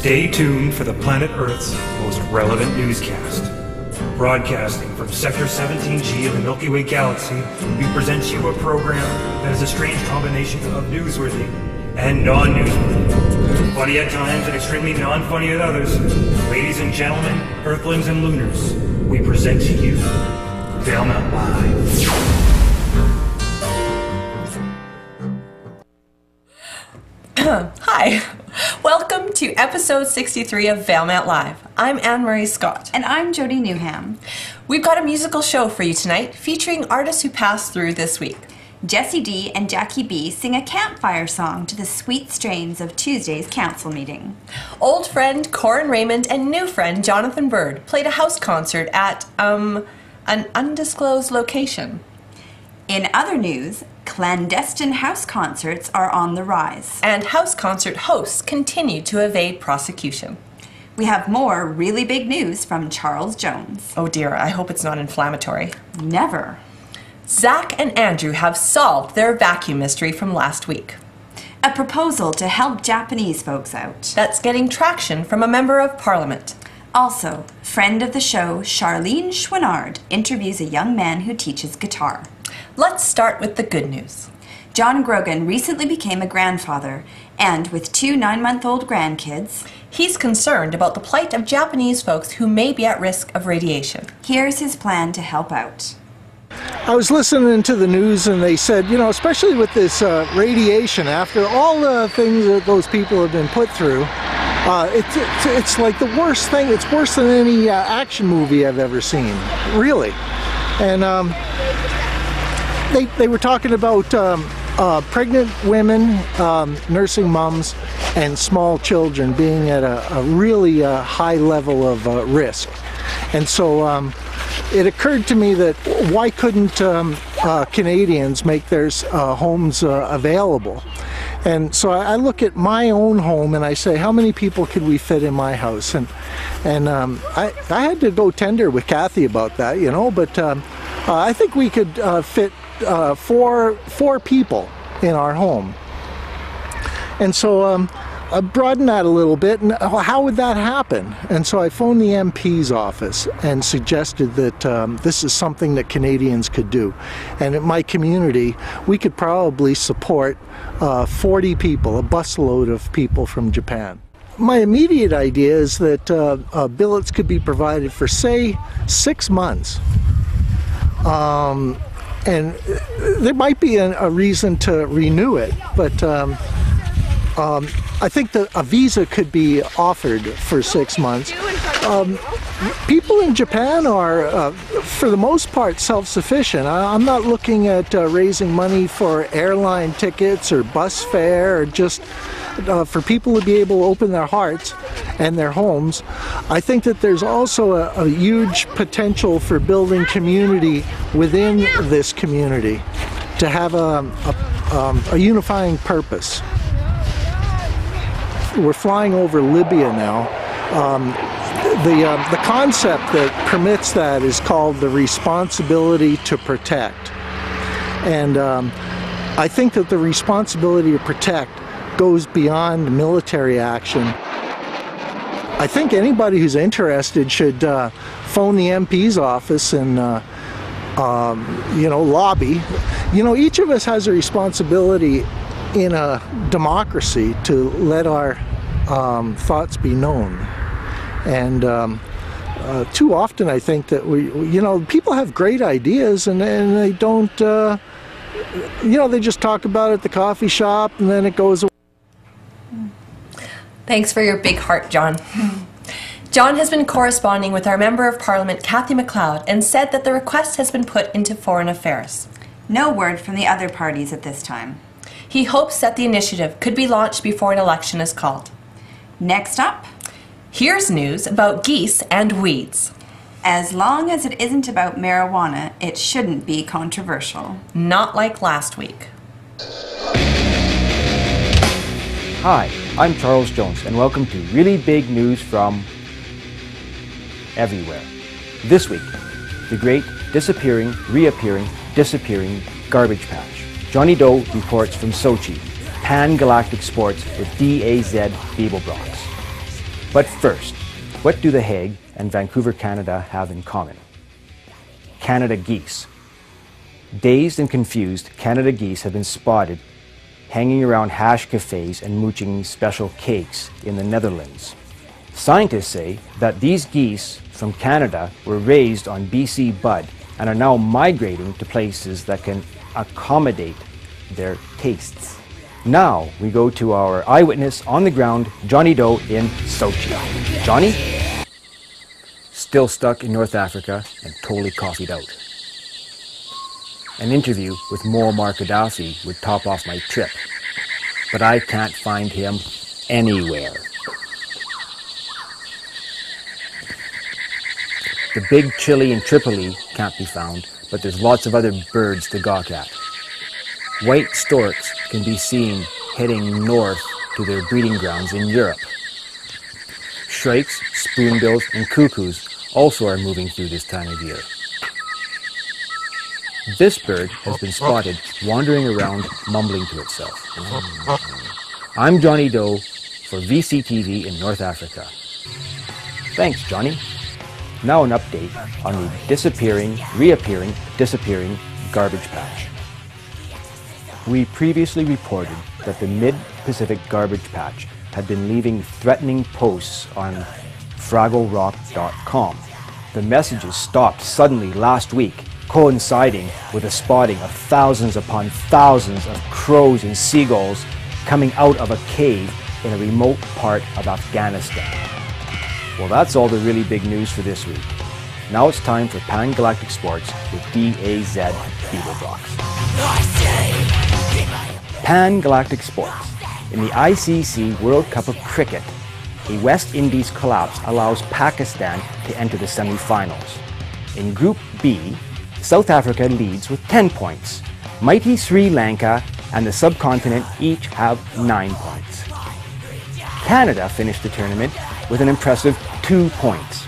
Stay tuned for the planet Earth's most relevant newscast. Broadcasting from Sector 17G of the Milky Way Galaxy, we present you a program that is a strange combination of newsworthy and non-newsworthy. Funny at times and extremely non-funny at others. Ladies and gentlemen, Earthlings and Lunars, we present to you Valemount Live. Hi, welcome to episode 63 of Valemount Live. I'm Anne-Marie Scott. And I'm Jody Newham. We've got a musical show for you tonight featuring artists who passed through this week. Jessie D and Jacquie B sing a campfire song to the sweet strains of Tuesday's council meeting. Old friend Corin Raymond and new friend Jonathan Byrd played a house concert at, an undisclosed location. In other news, clandestine house concerts are on the rise. And house concert hosts continue to evade prosecution. We have more really big news from Charles Jones. Oh dear, I hope it's not inflammatory. Never. Zach and Andru have solved their vacuum mystery from last week. A proposal to help Japanese folks out. That's getting traction from a member of parliament. Also, friend of the show, Charlene Chouinard, interviews a young man who teaches guitar. Let's start with the good news. John Grogan recently became a grandfather, and with 2 9-month-old grandkids, he's concerned about the plight of Japanese folks who may be at risk of radiation. Here's his plan to help out. I was listening to the news and they said, you know, especially with this radiation, after all the things that those people have been put through, it's like the worst thing. It's worse than any action movie I've ever seen, really. And they were talking about pregnant women, nursing moms, and small children being at a really high level of risk. And so it occurred to me that why couldn't Canadians make their homes available? And so I look at my own home and I say, how many people could we fit in my house? And I had to go tender with Kathy about that, you know, but I think we could fit four people in our home. And so I broadened that a little bit, and how would that happen? And so I phoned the MP's office and suggested that this is something that Canadians could do. And in my community, we could probably support 40 people, a busload of people from Japan. My immediate idea is that billets could be provided for, say, 6 months. And there might be a reason to renew it, but I think that a visa could be offered for 6 months. People in Japan are, for the most part, self-sufficient. I'm not looking at raising money for airline tickets or bus fare, or just for people to be able to open their hearts and their homes. I think that there's also a huge potential for building community within this community, to have a unifying purpose. We're flying over Libya now. The concept that permits that is called the responsibility to protect. And I think that the responsibility to protect goes beyond military action. I think anybody who's interested should phone the MP's office and you know, lobby. You know, each of us has a responsibility in a democracy to let our thoughts be known. And too often I think that you know, people have great ideas and they don't, you know, they just talk about it at the coffee shop and then it goes away. Thanks for your big heart, John. John has been corresponding with our Member of Parliament, Cathy McLeod, and said that the request has been put into Foreign Affairs. No word from the other parties at this time. He hopes that the initiative could be launched before an election is called. Next up, here's news about geese and weeds. As long as it isn't about marijuana, it shouldn't be controversial. Not like last week. Hi, I'm Charles Jones, and welcome to really big news from everywhere. This week, the great disappearing, reappearing, disappearing garbage patch. Johnny Doe reports from Sochi, pan-galactic sports with DAZ Beeblebrox. But first, what do The Hague and Vancouver, Canada have in common? Canada geese. Dazed and confused, Canada geese have been spotted hanging around hash cafes and mooching special cakes in the Netherlands. Scientists say that these geese from Canada were raised on BC bud and are now migrating to places that can accommodate their tastes. Now we go to our eyewitness on the ground, Johnny Doe in Sochi. Johnny? Still stuck in North Africa and totally coffeeed out. An interview with Muammar Gaddafi would top off my trip, but I can't find him anywhere. The big chili in Tripoli can't be found, but there's lots of other birds to gawk at. White storks can be seen heading north to their breeding grounds in Europe. Shrikes, spoonbills, and cuckoos also are moving through this time of year. This bird has been spotted wandering around, mumbling to itself. I'm Johnny Doe for CHVC-TV in North Africa. Thanks, Johnny. Now an update on the disappearing, reappearing, disappearing garbage patch. We previously reported that the Mid-Pacific Garbage Patch had been leaving threatening posts on fragglerock.com. The messages stopped suddenly last week, coinciding with a spotting of thousands upon thousands of crows and seagulls coming out of a cave in a remote part of Afghanistan. Well, that's all the really big news for this week. Now it's time for Pan-Galactic Sports with DAZ Beaverbox. Pan-Galactic Sports. In the ICC World Cup of Cricket, a West Indies collapse allows Pakistan to enter the semi-finals. In Group B, South Africa leads with 10 points. Mighty Sri Lanka and the subcontinent each have 9 points. Canada finished the tournament with an impressive 2 points.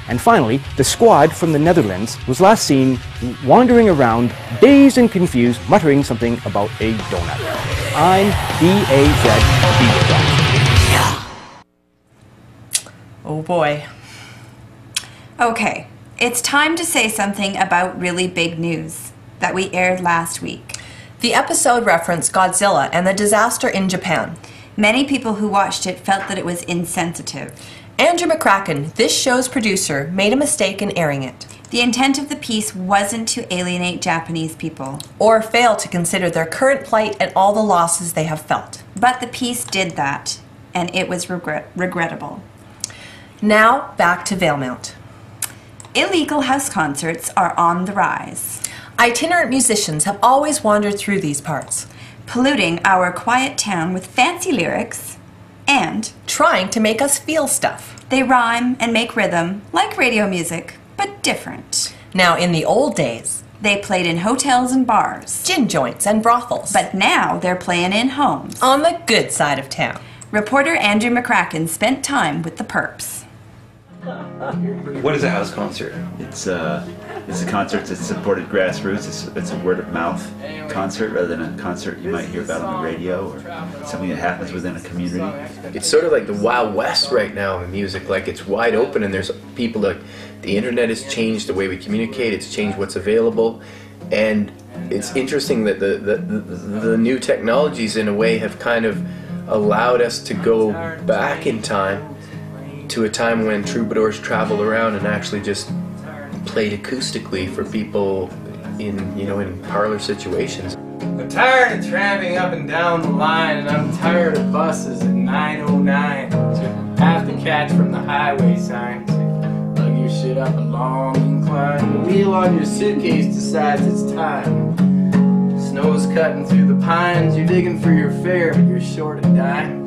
And finally, the squad from the Netherlands was last seen wandering around, dazed and confused, muttering something about a donut. I'm DAZ Beaverbox. Oh boy. Okay, it's time to say something about really big news that we aired last week. The episode referenced Godzilla and the disaster in Japan. Many people who watched it felt that it was insensitive. Andru McCracken, this show's producer, made a mistake in airing it. The intent of the piece wasn't to alienate Japanese people. Or fail to consider their current plight and all the losses they have felt. But the piece did that, and it was regrettable. Now, back to Valemount. Illegal house concerts are on the rise. Itinerant musicians have always wandered through these parts, polluting our quiet town with fancy lyrics and trying to make us feel stuff. They rhyme and make rhythm like radio music, but different. Now, in the old days, they played in hotels and bars, gin joints and brothels. But now they're playing in homes. On the good side of town. Reporter Andru McCracken spent time with the perps. What is a house concert? It's a concert that's supported grassroots. It's a word-of-mouth concert rather than a concert you might hear about on the radio or something that happens within a community. It's sort of like the Wild West right now in music. Like, it's wide open and there's people like the internet has changed the way we communicate. It's changed what's available, and it's interesting that the new technologies in a way have kind of allowed us to go back in time to a time when troubadours traveled around and actually just played acoustically for people in parlor situations. I'm tired of tramping up and down the line, and I'm tired of buses at 9:09 to have to catch from the highway sign to lug your shit up a long incline. The wheel on your suitcase decides it's time. Snow's cutting through the pines, you're digging for your fare, but you're short a dime.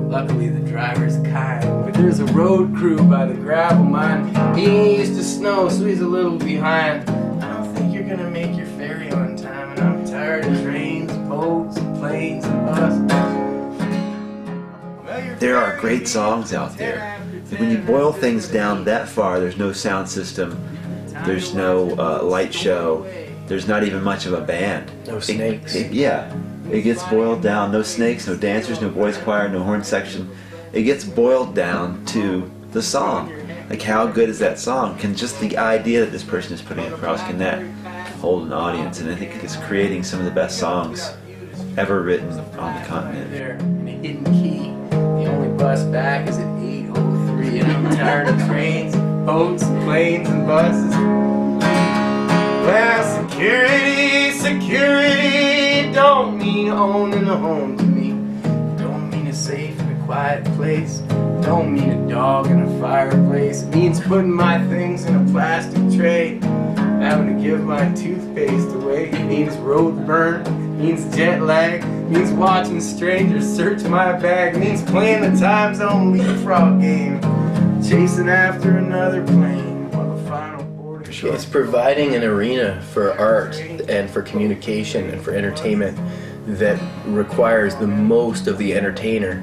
Luckily the driver's kind, but there's a road crew by the gravel mine. He ain't used to snow, so he's a little behind. I don't think you're gonna make your ferry on time, and I'm tired of trains, boats, planes, and buses. There are great songs out there. When you boil things down that far, there's no sound system, there's no light show, there's not even much of a band. No snakes. It gets boiled down. No snakes, no dancers, no boys choir, no horn section. it gets boiled down to the song. Like, how good is that song? Can just the idea that this person is putting across, can that hold an audience? And I think it's creating some of the best songs ever written on the continent. There in a hidden key. The only bus back is at 8:03, and I'm tired of trains, boats, and planes, and buses. Well, security, security don't mean owning a home to me. Don't mean a safe and a quiet place. Don't mean a dog in a fireplace. It means putting my things in a plastic tray. Having to give my toothpaste away. It means road burn. It means jet lag. It means watching strangers search my bag. It means playing the time zone leapfrog game. Chasing after another plane while the final boarding. It's providing an arena for art and for communication and for entertainment that requires the most of the entertainer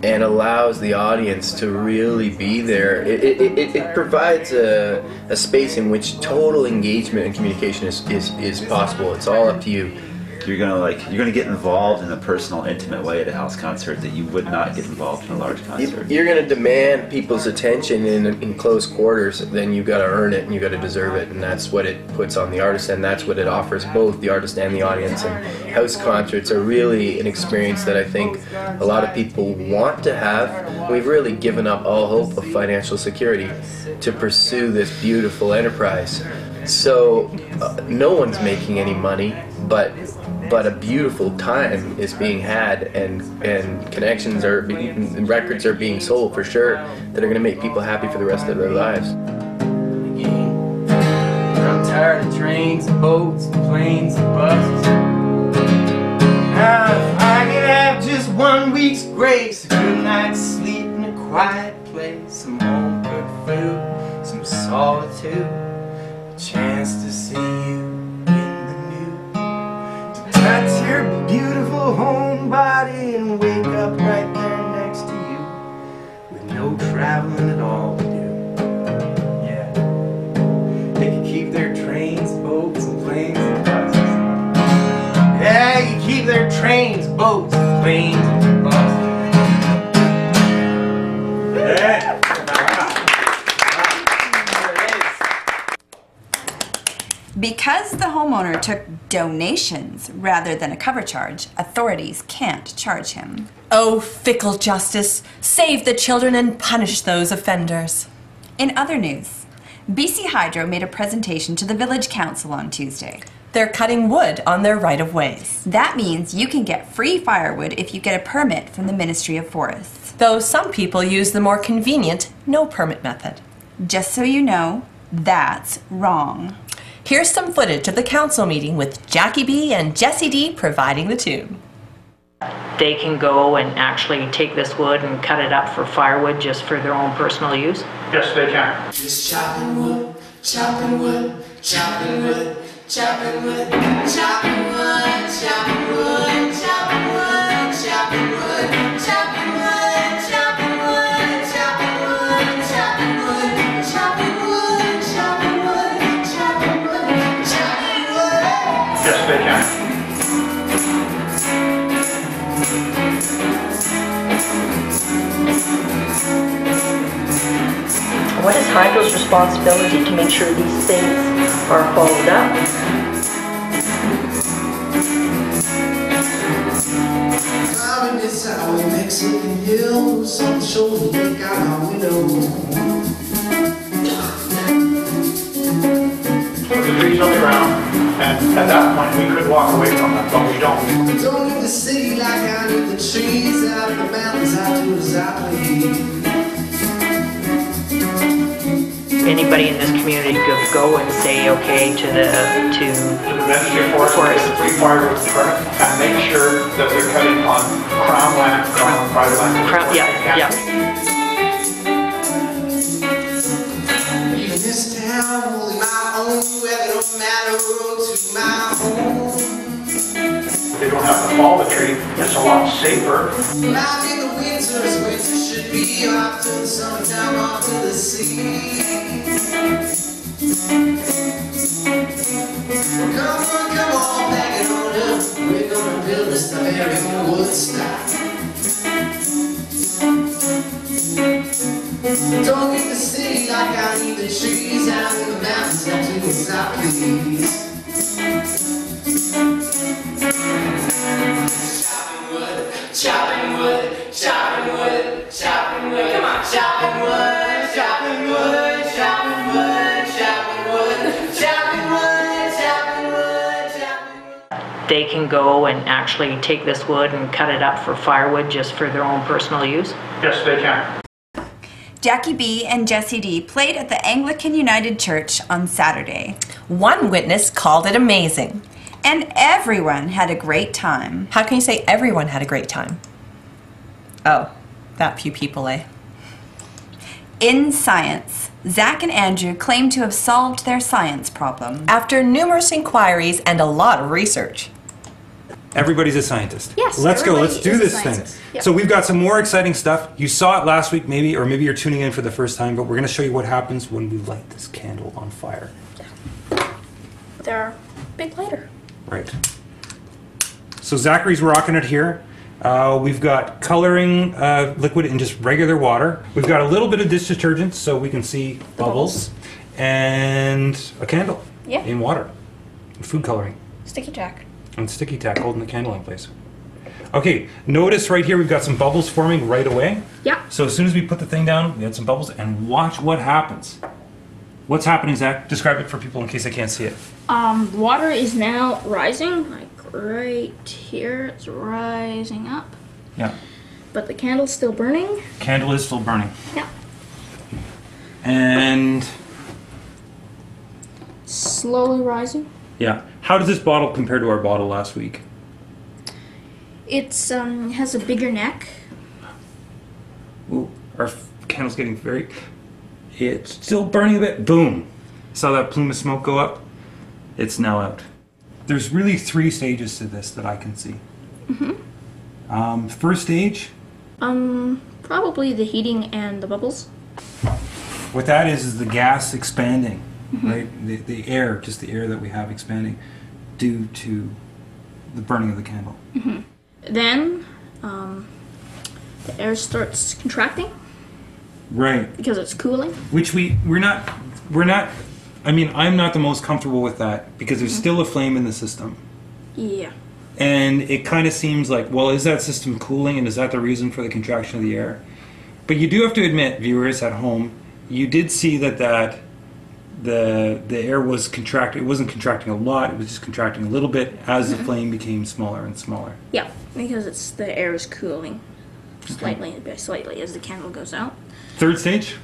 and allows the audience to really be there. It provides a space in which total engagement and communication is possible. It's all up to you. You're gonna get involved in a personal, intimate way at a house concert that you would not get involved in a large concert. You're gonna demand people's attention in close quarters. Then you gotta earn it and you gotta deserve it, and that's what it puts on the artist, and that's what it offers both the artist and the audience. And house concerts are really an experience that I think a lot of people want to have. We've really given up all hope of financial security to pursue this beautiful enterprise. So no one's making any money, but a beautiful time is being had, and connections are being, records are being sold for sure that are going to make people happy for the rest of their lives. I'm tired of trains, boats, planes, and buses. Now if I could have just 1 week's grace, a good night's sleep in a quiet place, some home cooked food, some solitude, a chance to see you in the nude, to touch your beautiful home body and wake up right there next to you with no traveling at all to do. Yeah, they can keep their trains, boats, and planes and buses. Yeah, you keep their trains, boats, planes, and buses. Yeah. Because the homeowner took donations rather than a cover charge, authorities can't charge him. Oh, fickle justice, save the children and punish those offenders. In other news, BC Hydro made a presentation to the Village Council on Tuesday. They're cutting wood on their right-of-ways. That means you can get free firewood if you get a permit from the Ministry of Forests. Though some people use the more convenient no-permit method. Just so you know, that's wrong. Here's some footage of the council meeting with Jacquie B and Jessie D providing the tune. They can go and actually take this wood and cut it up for firewood just for their own personal use? Yes, they can. Just chopping wood, chopping wood, chopping wood, chopping wood, chopping wood, chopping wood, chopping wood, chopping wood, chopping wood, chopping wood, chopping wood, chopping wood, chopping wood, chopping wood, chopping wood, chopping wood. Yes, they can. What is Hydro's responsibility to make sure these things are followed up? Driving this out with Mexican hills on the shoulder, look out our window. Put the trees on the ground, and at that point we could walk away from it, but we don't. Don't need the city like I need the trees, out of the mountains, I do as I please. Anybody in this community could go and say okay to the Ministry of Forest is free firewood permit and make sure that they're cutting on crown land, on private land. yeah. In this town, holding my own, where they don't matter to my home. They don't have to fall the tree, it's a lot safer. Life in the winters, winter should be off to the summertime, off to the sea. Come on, pack it on up. We're gonna build us the very own Woodstock. underneath the trees, out in the mountains, out to the south, please. Chopping wood, chopping wood, chopping wood, come on, chopping wood, chopping wood, chopping wood, chopping wood, chopping wood, chopping wood, chopping wood. They can go and actually take this wood and cut it up for firewood just for their own personal use. Yes, they can. Jacquie B and Jessie D played at the Anglican United Church on Saturday. One witness called it amazing. And everyone had a great time. How can you say everyone had a great time? Oh, that few people, eh? In science, Zach and Andrew claim to have solved their science problem. After numerous inquiries and a lot of research. Everybody's a scientist. Yes, Let's go. Let's do everybody is this a thing. scientist. Yep. So we've got some more exciting stuff. You saw it last week, maybe, or maybe you're tuning in for the first time, but we're going to show you what happens when we light this candle on fire. They're a bit lighter. Right. So Zachary's rocking it here. We've got coloring liquid in just regular water. We've got a little bit of dish detergent so we can see bubbles. And a candle in water. Food coloring. Sticky tack. And sticky tack holding the candle in place. Okay, notice right here we've got some bubbles forming right away. Yeah. So as soon as we put the thing down, we had some bubbles, and watch what happens. What's happening, Zach? Describe it for people in case they can't see it. Water is now rising, like right here. It's rising up. Yeah. But the candle's still burning. Candle is still burning. Yeah. And Slowly rising. yeah, how does this bottle compare to our bottle last week? It's has a bigger neck. Ooh, our candle's getting very... It's still burning a bit. Boom. Saw that plume of smoke go up? It's now out. There's really 3 stages to this that I can see. First stage? Probably the heating and the bubbles. What that is the gas expanding, right? The air, just the air that we have expanding due to the burning of the candle. Then, the air starts contracting. Right. Because it's cooling. Which we're not, I mean, I'm not the most comfortable with that because there's still a flame in the system. Yeah. And it kind of seems like, well, is that system cooling and is that the reason for the contraction of the air? But you do have to admit, viewers at home, you did see that the air was contracting. It wasn't contracting a lot, it was just contracting a little bit as the flame became smaller and smaller. Yeah, because the air is cooling slightly by slightly as the candle goes out. Third stage?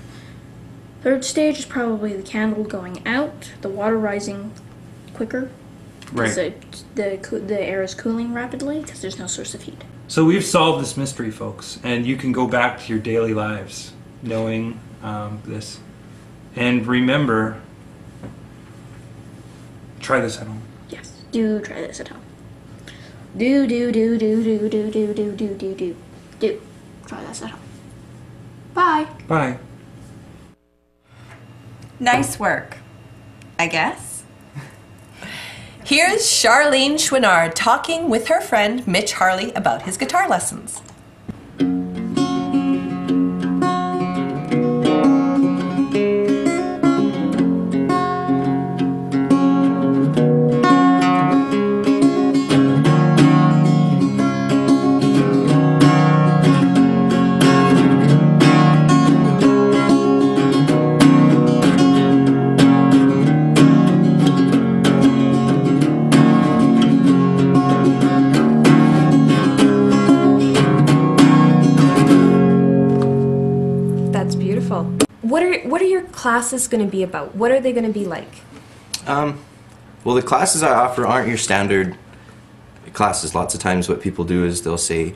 Third stage is probably the candle going out, the water rising quicker. Right. The air is cooling rapidly because there's no source of heat. So we've solved this mystery, folks, and you can go back to your daily lives knowing this. And remember, try this at home. Yes, do try this at home. Do. Try this at home. Bye. Bye. Nice work, I guess. Here's Charlene Chouinard talking with her friend Mitch Harley about his guitar lessons. What are your classes going to be about? What are they going to be like? Well, the classes I offer aren't your standard classes. Lots of times what people do is they'll say,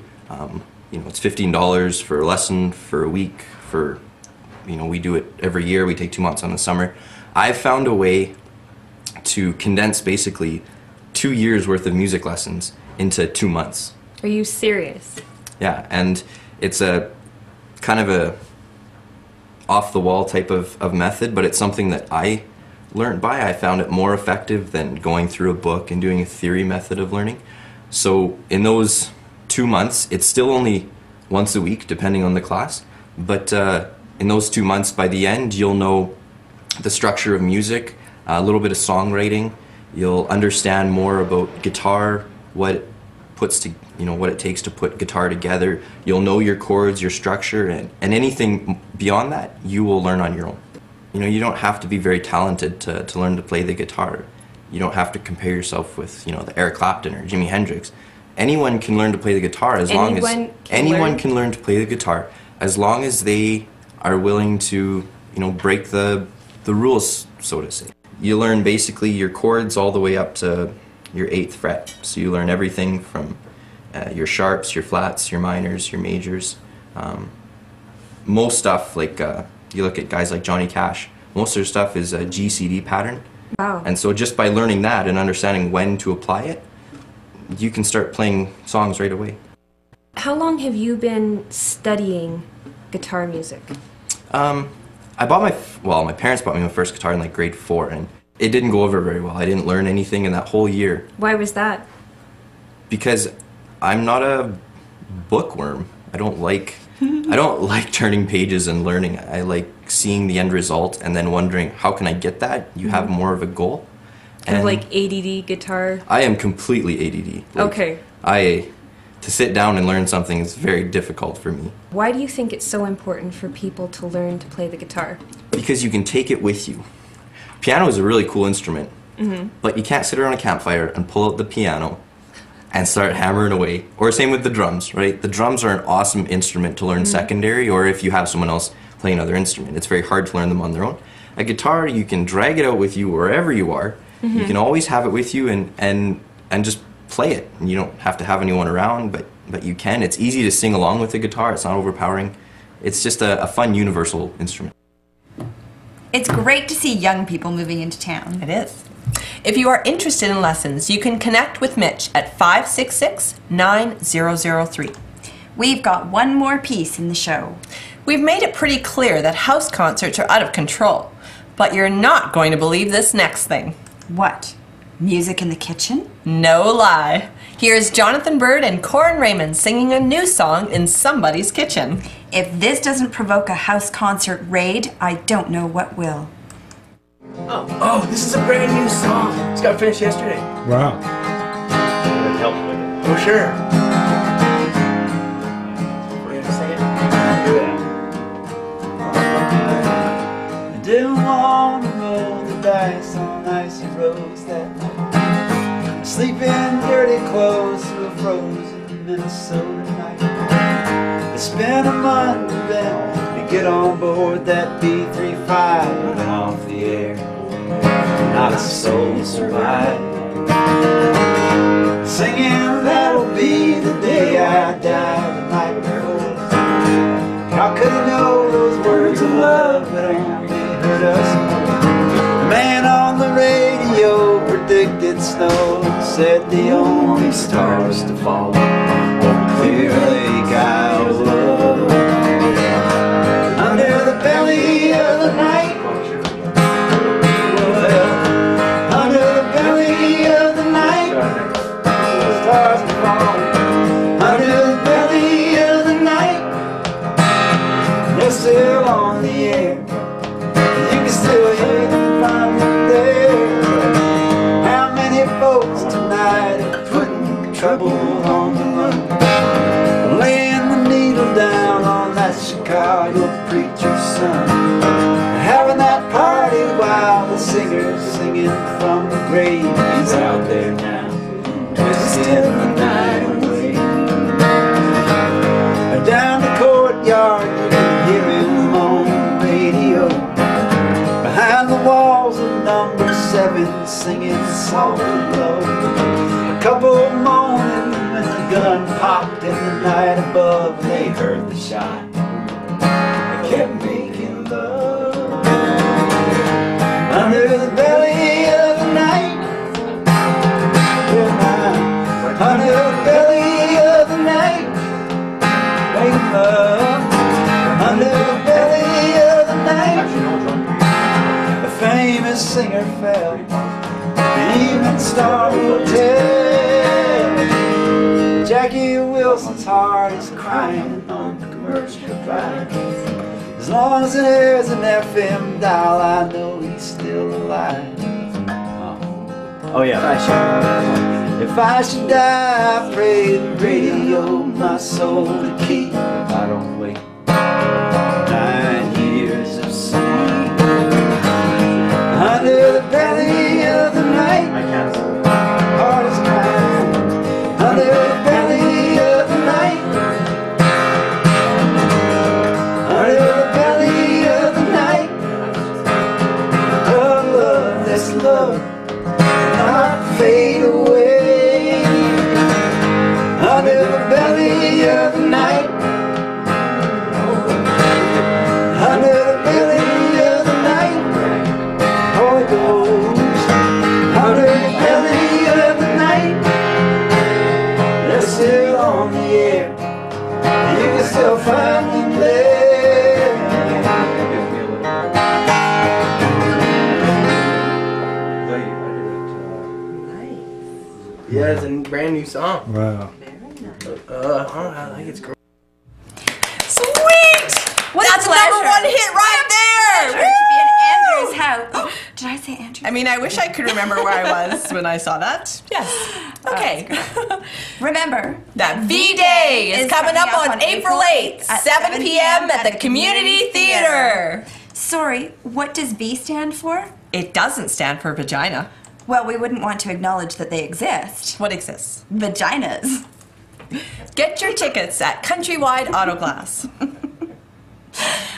it's $15 for a lesson for a week. We do it every year. We take 2 months on the summer. I've found a way to condense basically 2 years worth of music lessons into 2 months. Are you serious? Yeah, and it's a kind of a off-the-wall type of method, but it's something that I learned by. I found it more effective than going through a book and doing a theory method of learning. So in those 2 months, it's still only once a week, depending on the class, but in those 2 months, by the end, you'll know the structure of music, a little bit of songwriting. You'll understand more about guitar, what it puts to, what it takes to put guitar together. You'll know your chords, your structure, and anything beyond that, you will learn on your own. You don't have to be very talented to learn to play the guitar. You don't have to compare yourself with, the Eric Clapton or Jimi Hendrix. Anyone can learn to play the guitar as long as anyone can learn to play the guitar as long as they are willing to, break the rules, so to say. You learn basically your chords all the way up to your 8th fret. So you learn everything from your sharps, your flats, your minors, your majors. Most stuff, like you look at guys like Johnny Cash, most of their stuff is a GCD pattern. Wow. And so just by learning that and understanding when to apply it, you can start playing songs right away. How long have you been studying guitar music? I bought my parents bought me my first guitar in like grade 4, and it didn't go over very well. I didn't learn anything in that whole year. Why was that? Because I'm not a bookworm. I don't like turning pages and learning. I like seeing the end result and then wondering, how can I get that? You have more of a goal. Kind of like ADD guitar? I am completely ADD. Okay. To sit down and learn something is very difficult for me. Why do you think it's so important for people to learn to play the guitar? Because you can take it with you. Piano is a really cool instrument, but you can't sit around a campfire and pull out the piano and start hammering away. Or same with the drums, right? The drums are an awesome instrument to learn secondary, or if you have someone else play another instrument. It's very hard to learn them on their own. A guitar, you can drag it out with you wherever you are. You can always have it with you and just play it. You don't have to have anyone around, but you can. It's easy to sing along with the guitar. It's not overpowering. It's just a fun universal instrument. It's great to see young people moving into town. It is. If you are interested in lessons, you can connect with Mitch at 566-9003. We've got one more piece in the show. We've made it pretty clear that house concerts are out of control, but you're not going to believe this next thing. What? Music in the kitchen? No lie. Here's Jonathan Byrd and Corin Raymond singing a new song in somebody's kitchen. If this doesn't provoke a house concert raid, I don't know what will. Oh, this is a brand new song. Just got finished yesterday. Wow. That helps with it. Oh, sure. We're gonna sing it? I didn't want to roll the dice on icy roads that night. Sleep in dirty clothes through a frozen Minnesota night. It's been a month then to get on board that B-35 and off the air. Not a soul survived. Singing that'll be the day I die the night before. How could I know those words of love would only hurt us more? The man on the radio predicted snow, said the only stars to fall over Clear Lake, Iowa. Under the belly of the night, well, under the belly of the night, stars to fall. Under the belly of the night, they're still on the air. You can still hear them from there. How many folks tonight are putting trouble on the run? Laying the needle down on that Chicago preacher's son. Having that party while the singer's singing from the grave. He's out there now, twisting the night away. Down the courtyard, you can hear him on the radio. Behind the walls of number 7, singing soft and low. A couple moaning when the gun popped in the night above. They heard the shot, they kept making love. Under the belly of the night, under the belly of the night, making love. Under the belly of the night, a famous singer fell. The evening star will tell. Jacquie Wilson's heart is crying on the commercial drive. As long as there's an FM dial, I know he's still alive. Oh yeah, if I should die, I pray the radio my soul to keep. If I don't wait 9 years of sleep under the belly of the night, heart is crying under the belly of the night, under the belly of the night. Oh love, that's love, not fade away. Under the belly of the night, under the belly of the night, oh it goes. Under the belly of the night, they're still on the air, you can still find them there. Yeah, it's a brand new song. Wow. I think it's great. Sweet! That's the #1 hit right there! Pleasure to be in Andrew's house. Did I say Andrew? I mean, I wish I could remember where I was when I saw that. Yes. Okay. Remember that V-Day is coming up on April 8th, 7 p.m. at the Community Theater. Sorry, what does V stand for? It doesn't stand for vagina. Well, we wouldn't want to acknowledge that they exist. What exists? Vaginas. Get your tickets at Countrywide Autoglass.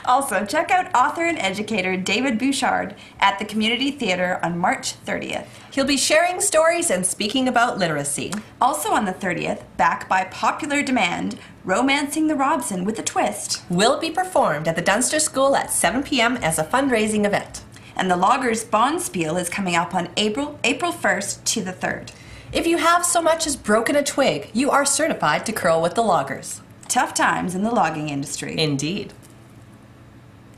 Also, check out author and educator David Bouchard at the Community Theater on March 30th. He'll be sharing stories and speaking about literacy. Also on the 30th, back by popular demand, Romancing the Robson with a Twist will be performed at the Dunster School at 7 p.m. as a fundraising event. And the Loggers Bonspiel is coming up on April 1st to the 3rd. If you have so much as broken a twig, you are certified to curl with the loggers. Tough times in the logging industry. Indeed.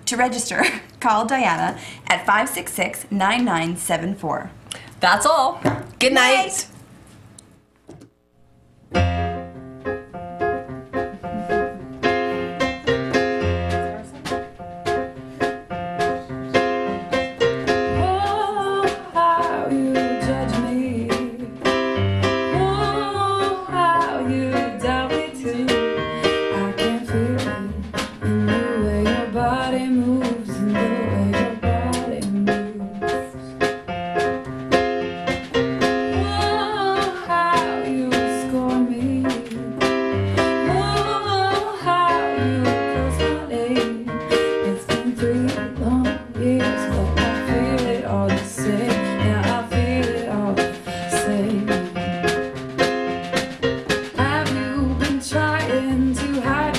To register, call Diana at 566-9974. That's all. Good night. Have you been trying to hide